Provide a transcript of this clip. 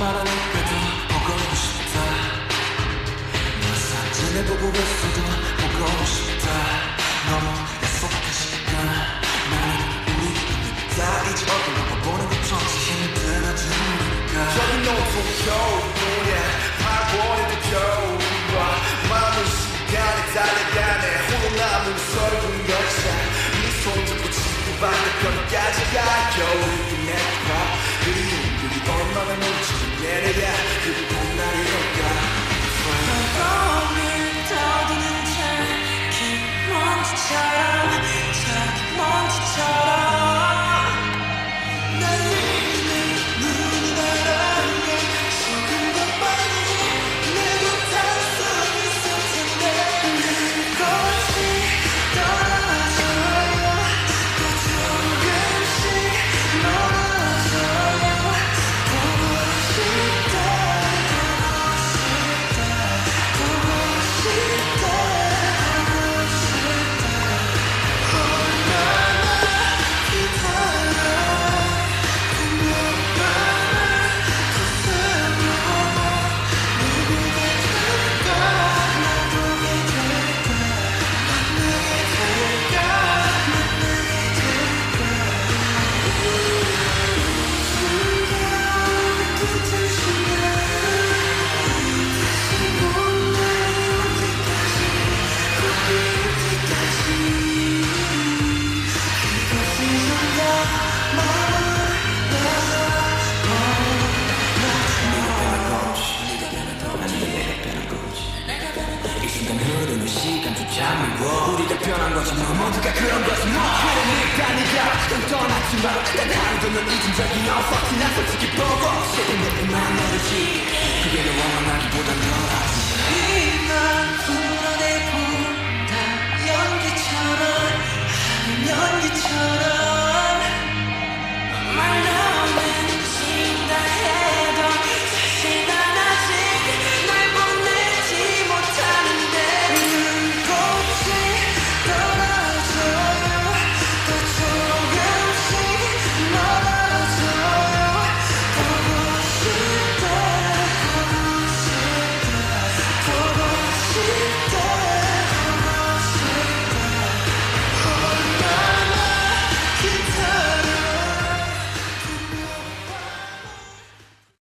말하니까 더 보고 싶다. 너 사진을 보고 있어도 보고 싶다. 너무 약속한 시간 나는 우리 다 이제 얼굴 보는 것조차 힘들어진 우리가 저기 노트 겨울뿐이야 8월에도 겨울과 마음은 시간에 달려가네 홀로 남은 설국 열차 네 손잡고 지구 반대편까지 가 겨울이 끝내봐 그리움들이 얼마나 넘치는 내려야 그리고 날이 올까 떠오를 떠드는 자기 먼지처럼 자기 먼지처럼 난 이미 눈이 바라게 조금 더 빨리 내게 닿을 수 있을 텐데 그것이 떨어져요 또 조금씩 멀어져요 보고 싶다 우리가 변한 거지 뭐 모두가 그런 거지 뭐 그러니까 네가 좀 떠났지만 단 하루도 널 잊은 적이 없어 난 솔직히 보고 싶은 내만 모르지 그게 널 원망하기보단 덜하지 난 불어내본다 연기처럼 하는 연기처럼